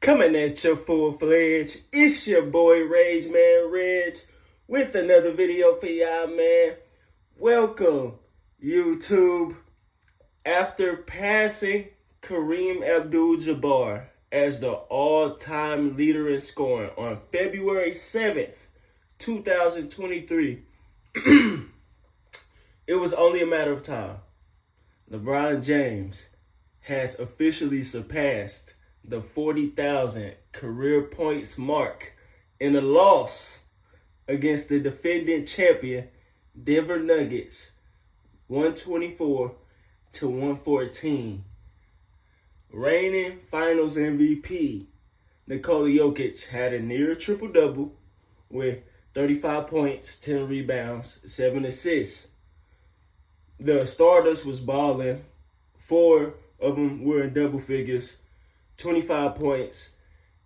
Coming at you full-fledged, it's your boy Regg, with another video for y'all, man. Welcome, YouTube. After passing Kareem Abdul-Jabbar as the all-time leader in scoring on February 7th, 2023, it was only a matter of time. LeBron James has officially surpassed the 40,000 career points mark in a loss against the defending champion Denver Nuggets, 124-114. Reigning Finals MVP Nikola Jokic had a near triple-double with 35 points, 10 rebounds, 7 assists. The starters was balling. 4 of them were in double figures. 25 points,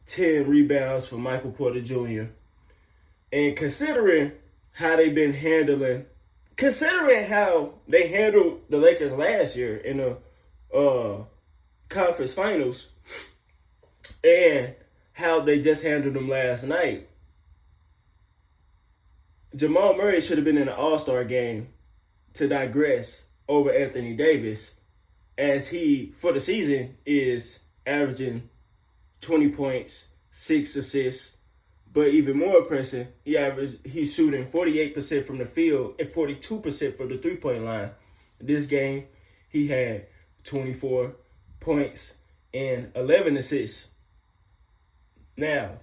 10 rebounds for Michael Porter Jr. And considering how they handled the Lakers last year in the conference finals and how they just handled them last night, Jamal Murray should have been in the All-Star game to digress over Anthony Davis, as he, for the season, is averaging 20 points, 6 assists, but even more impressive, he's shooting 48% from the field and 42% from the three-point line. This game, he had 24 points and 11 assists. Now,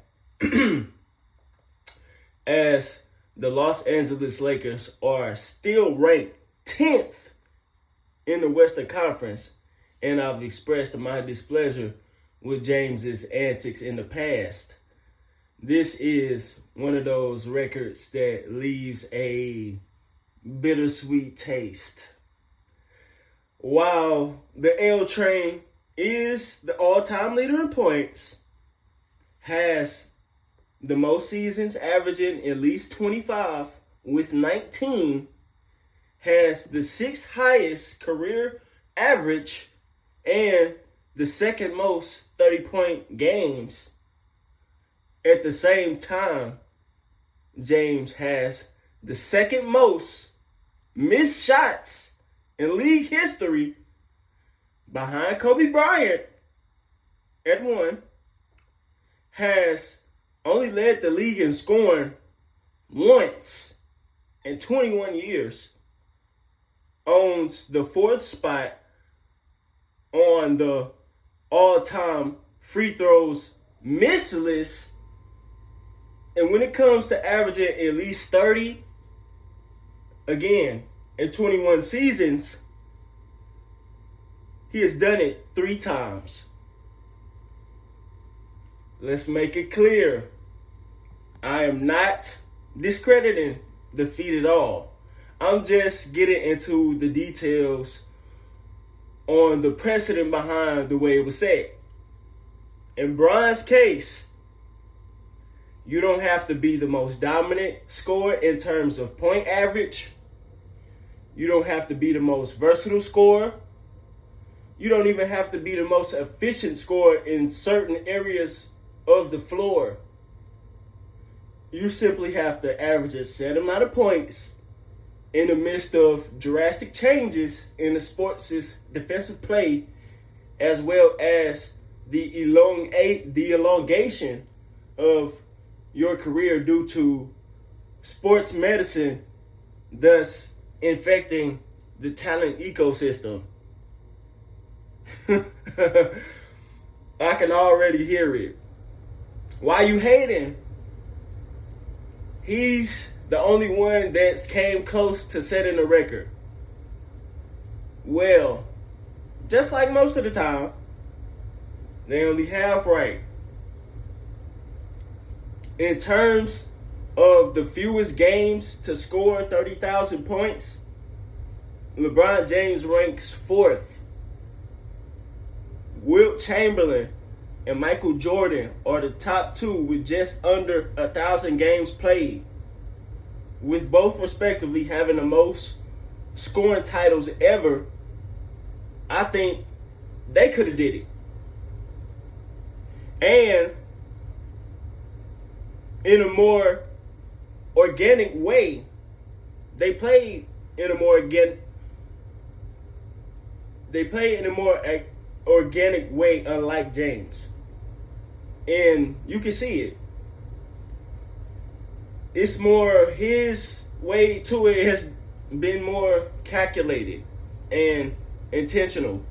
as the Los Angeles Lakers are still ranked 10th in the Western Conference, and I've expressed my displeasure with James's antics in the past, this is one of those records that leaves a bittersweet taste. While the L Train is the all-time leader in points, has the most seasons averaging at least 25 with 19, has the 6th highest career average and the second most 30-point games. At the same time, James has the second most missed shots in league history, behind Kobe Bryant at 1, has only led the league in scoring once in 21 years, owns the 4th spot on the all-time free throws missed list, and when it comes to averaging at least 30, again, in 21 seasons, he has done it 3 times. Let's make it clear. I am not discrediting the feat at all. I'm just getting into the details on the precedent behind the way it was said. In Bron's case, you don't have to be the most dominant scorer in terms of point average. You don't have to be the most versatile scorer. You don't even have to be the most efficient scorer in certain areas of the floor. You simply have to average a set amount of points in the midst of drastic changes in the sports' defensive play, as well as the elongation of your career due to sports medicine, thus infecting the talent ecosystem. I can already hear it. Why you hating? He's the only one that's came close to setting a record. Well, just like most of the time, they only half right. In terms of the fewest games to score 30,000 points, LeBron James ranks 4th. Wilt Chamberlain and Michael Jordan are the top 2 with just under 1,000 games played, with both respectively having the most scoring titles ever. I think they could have did it. and in a more organic way. They played in a more organic way, unlike James. And you can see it. It's more his way to it has been more calculated and intentional.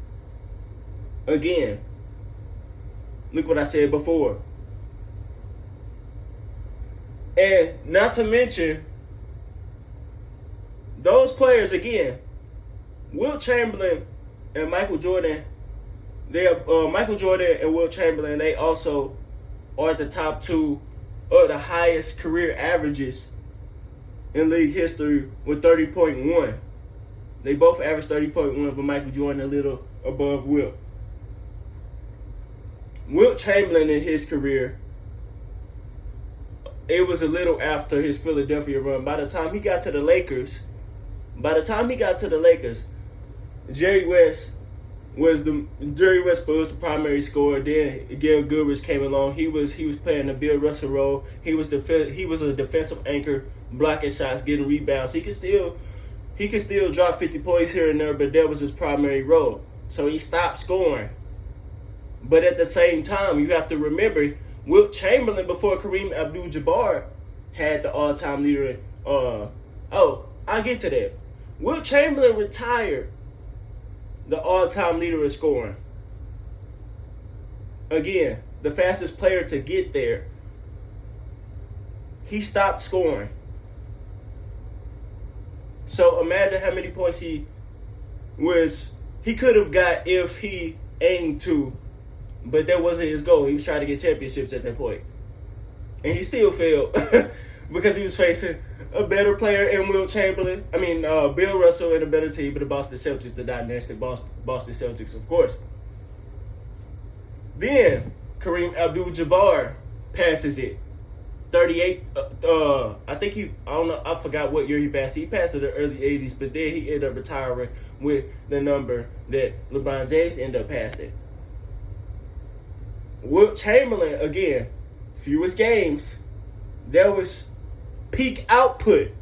Again, look what I said before. And not to mention, those players, again, Wilt Chamberlain and Michael Jordan, Michael Jordan and Wilt Chamberlain, they also are the top two of the highest career averages in league history with 30.1. They both averaged 30.1, but Michael Jordan a little above Wilt. Wilt Chamberlain in his career, it was a little after his Philadelphia run. By the time he got to the Lakers, Jerry West was the primary scorer. Then Gil Goodrich came along. He was playing the Bill Russell role. He was a defensive anchor, blocking shots, getting rebounds. He could still drop 50 points here and there, but that was his primary role. So he stopped scoring. But at the same time, you have to remember, Wilt Chamberlain before Kareem Abdul-Jabbar had the all-time leader. I'll get to that. Wilt Chamberlain retired the all-time leader in scoring. Again, the fastest player to get there. He stopped scoring. So imagine how many points he could have got if he aimed to, but that wasn't his goal. He was trying to get championships at that point. And he still failed because he was facing a better player in Wilt Chamberlain. Bill Russell and a better team, but the Boston Celtics, the dynastic Boston Celtics, of course. Then Kareem Abdul-Jabbar passes it. 38. I forgot what year he passed. He passed it in the early 80s, but then he ended up retiring with the number that LeBron James ended up passing. Wilt Chamberlain, again, fewest games. There was peak output.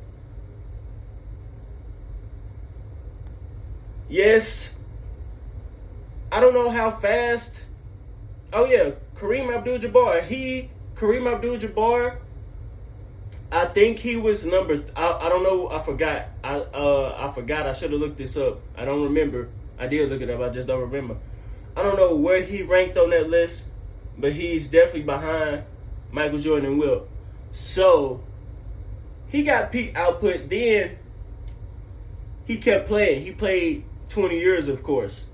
Yes. I don't know how fast. Oh yeah, Kareem Abdul-Jabbar, I think he was number. I don't know. I forgot. I forgot. I should have looked this up. I don't remember. I did look it up. I just don't remember. I don't know where he ranked on that list, but he's definitely behind Michael Jordan and Wilt. So he got peak output. Then he kept playing. He played 20 years, of course.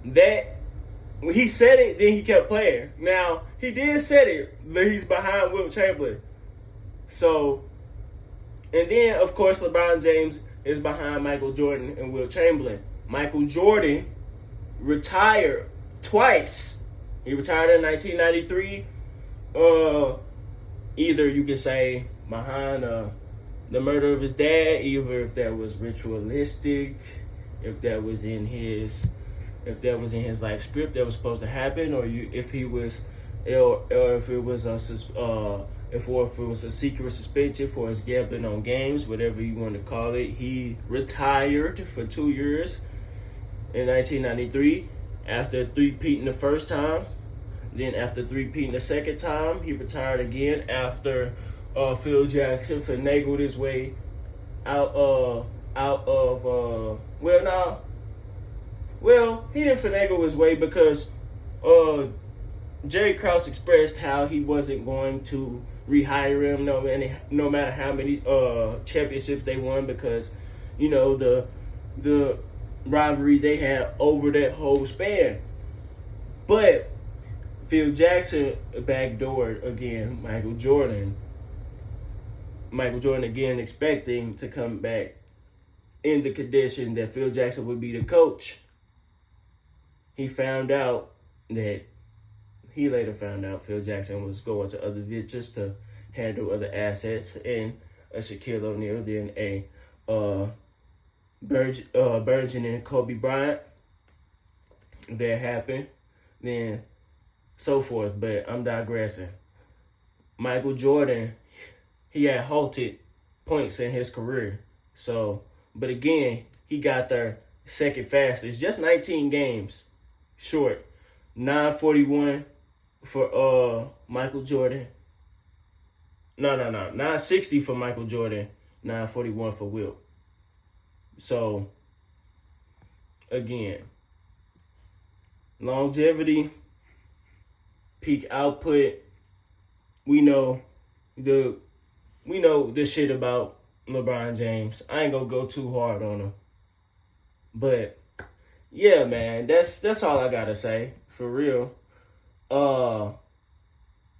That when he said it, then he kept playing. Now, he did say it, but he's behind Wilt Chamberlain. So, and then, of course, LeBron James is behind Michael Jordan and Wilt Chamberlain. Michael Jordan retired twice. He retired in 1993. Either you could say behind the murder of his dad, either if that was ritualistic, if that was in his life script that was supposed to happen, or if it was a secret suspension for his gambling on games, whatever you want to call it. He retired for 2 years in 1993 after three-peating the first time. Then after three-peating the second time, he retired again after Phil Jackson finagled his way he didn't finagle his way because Jerry Krause expressed how he wasn't going to rehire him no matter how many championships they won, because the rivalry they had over that whole span. But Phil Jackson backdoored again Michael Jordan again, expecting to come back in the condition that Phil Jackson would be the coach. He later found out Phil Jackson was going to other ventures to handle other assets, and a Shaquille O'Neal, then a burgeoning Kobe Bryant. That happened. then so forth. But I'm digressing. Michael Jordan, he had halted points in his career. So, but again, he got there second fastest, just 19 games short. 941 for Michael Jordan. No. 960 for Michael Jordan, 941 for Wilt. So, again, longevity, peak output. We know the shit about LeBron James. I ain't gonna go too hard on him. But yeah, man, that's all I gotta say. For real.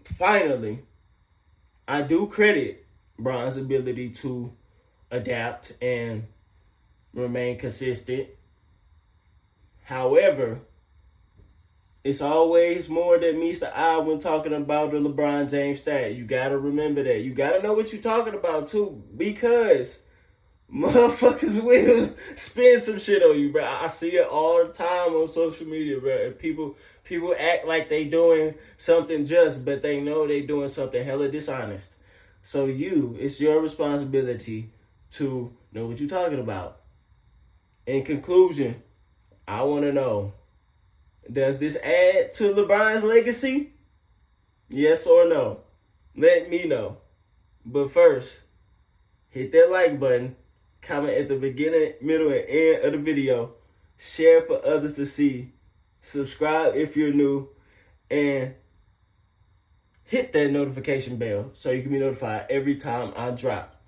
Finally, I do credit Bron's ability to adapt and remain consistent. However, it's always more that meets the eye when talking about the LeBron James stat. You gotta remember that. You gotta know what you're talking about too, because motherfuckers will spin some shit on you, bro. I see it all the time on social media, bro. People act like they doing something just, but they know they doing something hella dishonest. So it's your responsibility to know what you're talking about. In conclusion, I want to know, does this add to LeBron's legacy? Yes or no? Let me know. But first, hit that like button, comment at the beginning, middle, and end of the video, share for others to see, subscribe if you're new, and hit that notification bell so you can be notified every time I drop.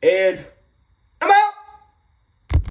And